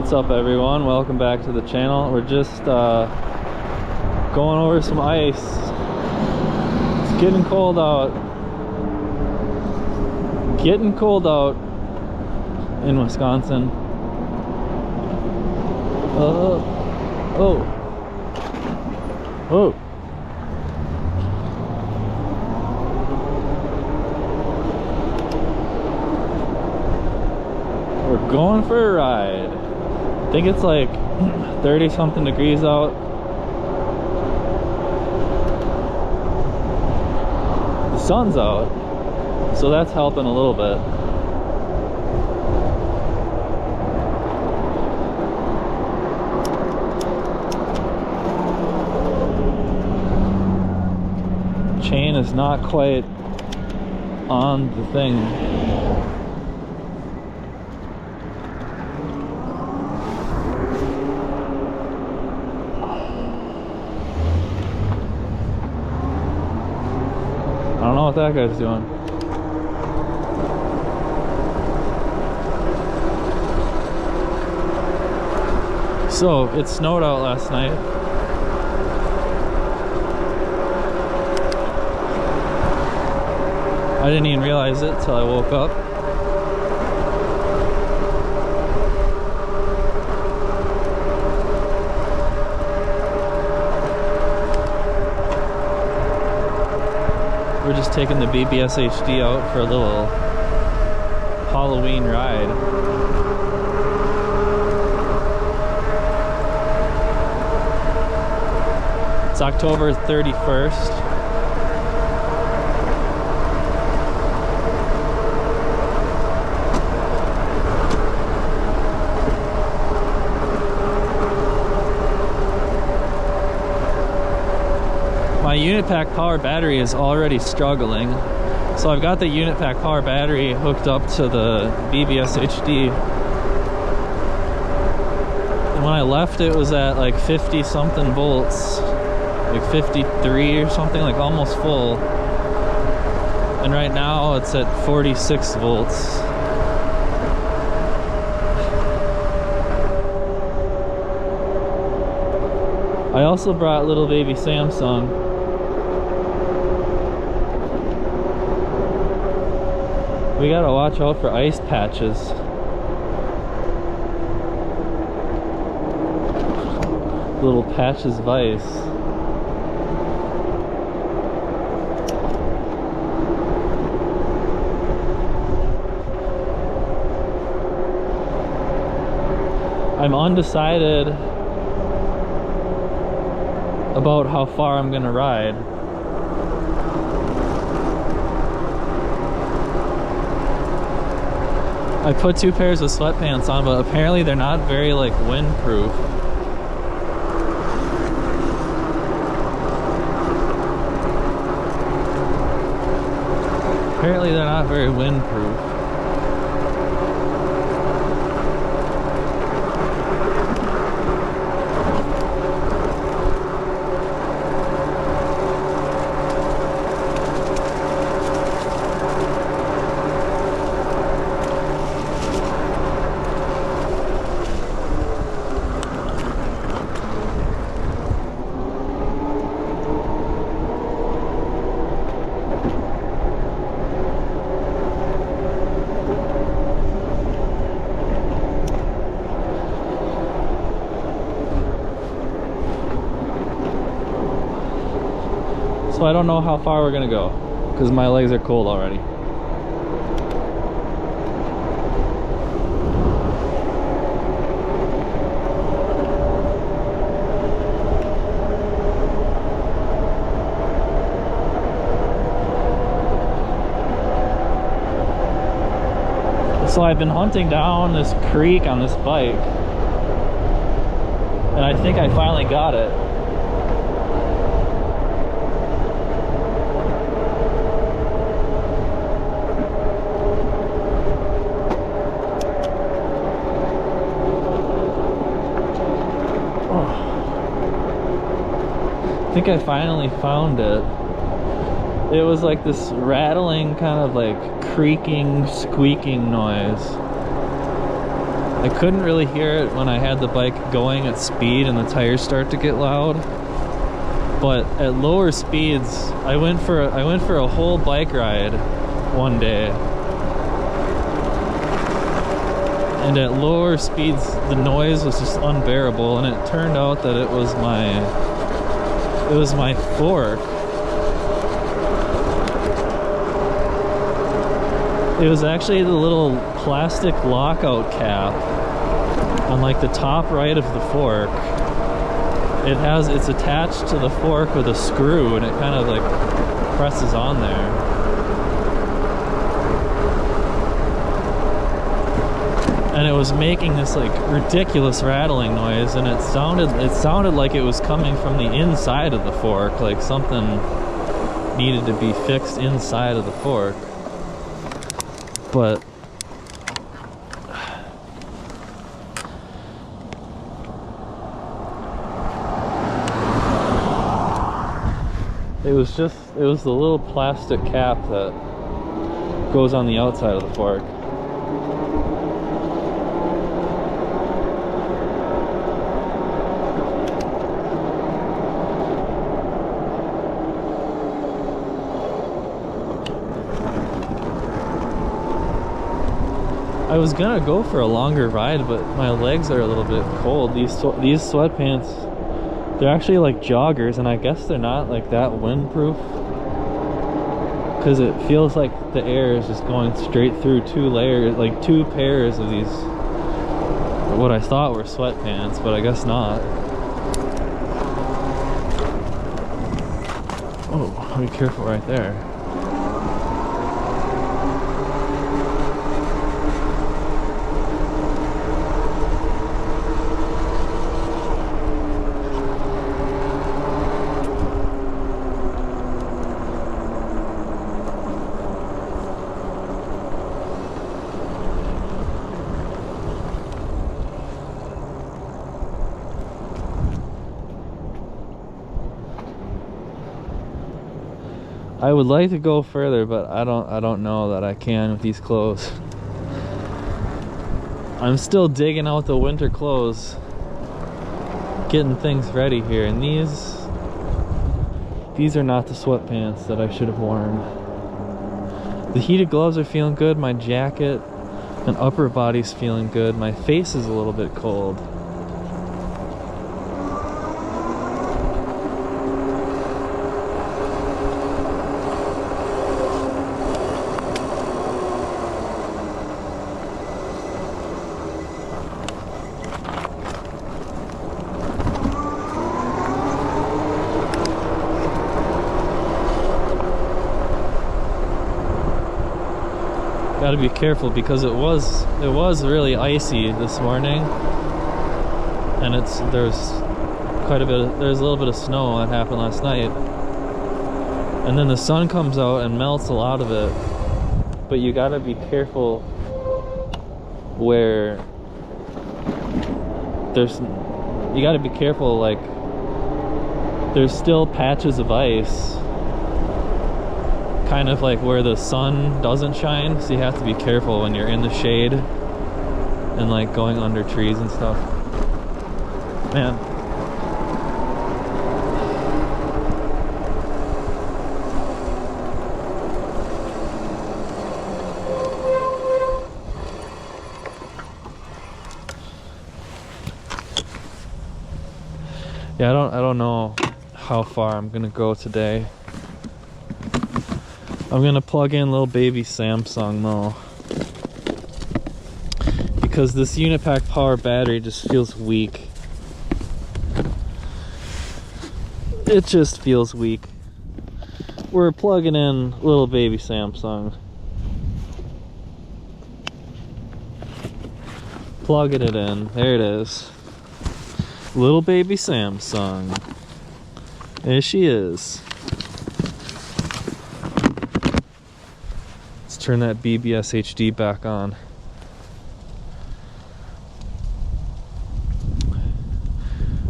What's up, everyone? Welcome back to the channel. We're just going over some ice. It's getting cold out. Getting cold out in Wisconsin. Oh. We're going for a ride. I think it's like 30 something degrees out. The sun's out, so that's helping a little bit. Chain is not quite on the thing. I don't know what that guy's doing. So, it snowed out last night. I didn't even realize it till I woke up. We're just taking the BBSHD out for a little Halloween ride. It's October 31st. My unit pack power battery is already struggling, so I've got the unit pack power battery hooked up to the BBSHD, and when I left it was at like 50 something volts, like 53 or something, like almost full, and right now it's at 46 volts. I also brought little baby Samsung. We gotta watch out for ice patches. Little patches of ice. I'm undecided about how far I'm gonna ride. I put 2 pairs of sweatpants on, but apparently they're not very like windproof. Apparently they're not very windproof. So I don't know how far we're gonna go because my legs are cold already. So I've been hunting down this creek on this bike, and I think I finally got it. I think I finally found it. It was like this rattling, kind of like creaking, squeaking noise. I couldn't really hear it when I had the bike going at speed and the tires start to get loud. But at lower speeds, I went for a whole bike ride one day. And at lower speeds, the noise was just unbearable, and it turned out that it was my fork. It was actually the little plastic lockout cap on like the top right of the fork. It's attached to the fork with a screw, and it kind of like presses on there. And it was making this like ridiculous rattling noise, and it sounded like it was coming from the inside of the fork, like something needed to be fixed inside of the fork. But it was the little plastic cap that goes on the outside of the fork. I was gonna go for a longer ride, but my legs are a little bit cold. These sweatpants, they're actually like joggers, and I guess they're not like that windproof, because it feels like the air is just going straight through two pairs of these, what I thought were sweatpants, but I guess not. Oh, be careful right there. I would like to go further, but I don't know that I can with these clothes. I'm still digging out the winter clothes, getting things ready here, and these are not the sweatpants that I should have worn. The heated gloves are feeling good, my jacket and upper body's feeling good, my face is a little bit cold. Gotta be careful because it was really icy this morning, and there's a little bit of snow that happened last night, and then the sun comes out and melts a lot of it. But you gotta be careful where you gotta be careful, like there's still patches of ice kind of like where the sun doesn't shine, so you have to be careful when you're in the shade and like going under trees and stuff. Man, yeah, I don't know how far I'm gonna go today. I'm gonna plug in little baby Samsung though, because this Unipack power battery just feels weak. It just feels weak. We're plugging in little baby Samsung. Plugging it in. There it is. Little baby Samsung. There she is. Turn that BBSHD back on.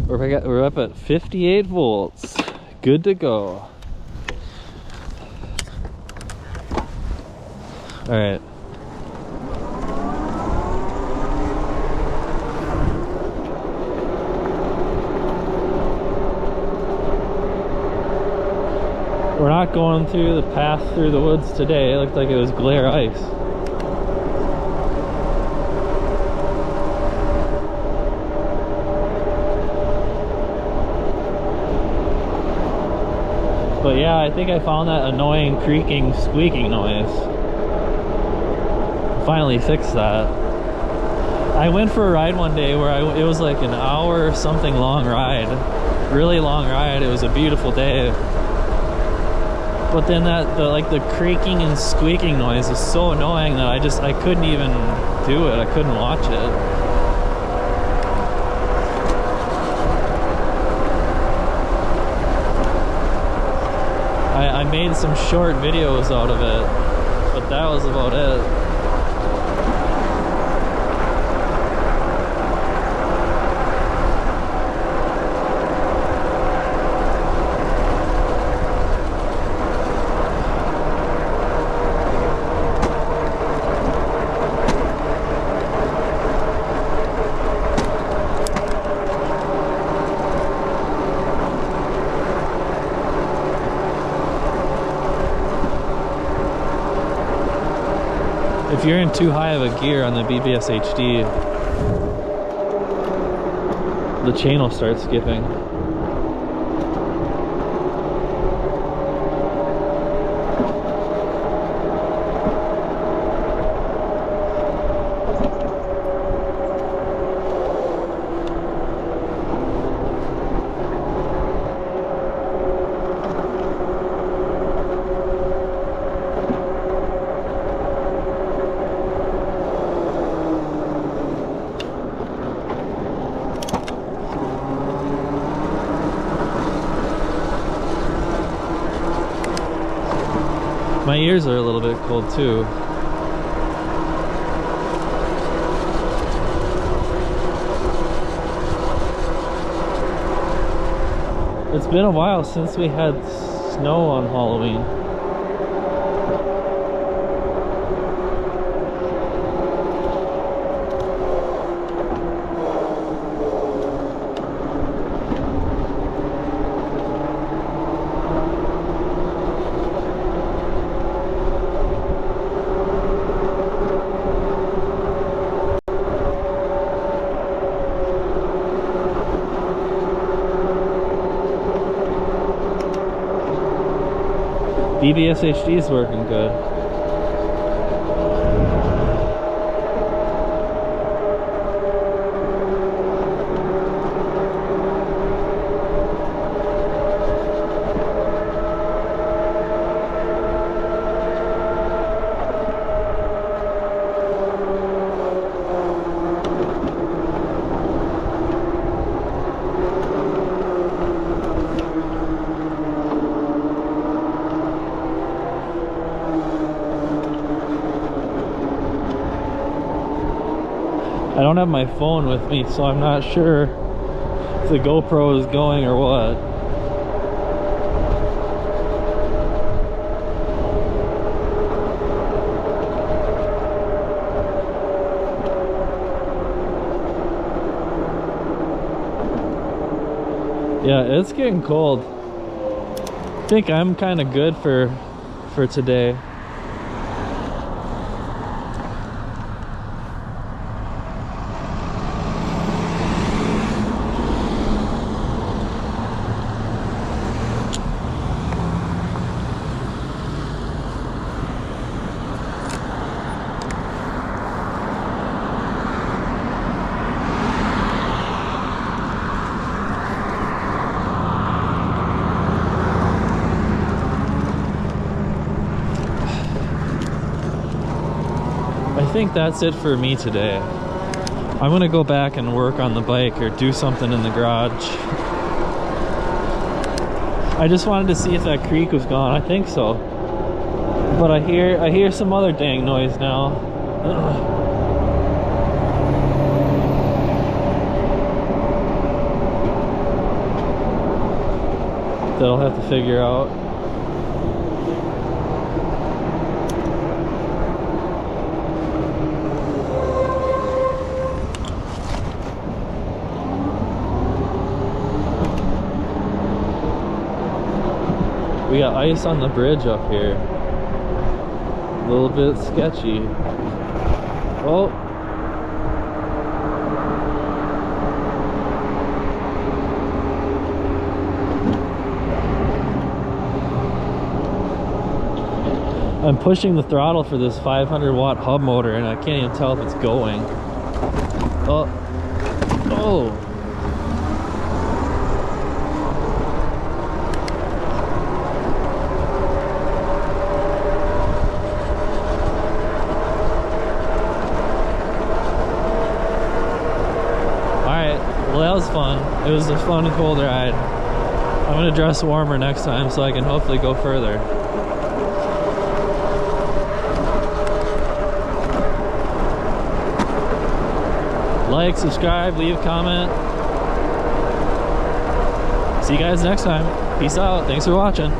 We're up at 58 volts. Good to go. All right. not going through the path through the woods today. It looked like it was glare ice. But yeah, I think I found that annoying creaking, squeaking noise. Finally fixed that. I went for a ride one day where it was like an hour or something long ride. Really long ride. It was a beautiful day. But then the creaking and squeaking noise is so annoying that I couldn't even do it. I couldn't watch it. I made some short videos out of it, but that was about it. If you're in too high of a gear on the BBSHD, the chain will start skipping. My ears are a little bit cold too. It's been a while since we had snow on Halloween. BBSHD is working good. I don't have my phone with me, so I'm not sure if the GoPro is going or what. Yeah, it's getting cold. I think I'm kind of good for today. I think that's it for me today. I'm gonna go back and work on the bike or do something in the garage. I just wanted to see if that creak was gone. I think so, but I hear some other dang noise now. That I'll have to figure out. We got ice on the bridge up here. A little bit sketchy. Oh. I'm pushing the throttle for this 500 watt hub motor and I can't even tell if it's going. Oh. Oh. Well, that was fun. It was a fun and cold ride. I'm gonna dress warmer next time so I can hopefully go further. Like, subscribe, leave a comment. See you guys next time. Peace out. Thanks for watching.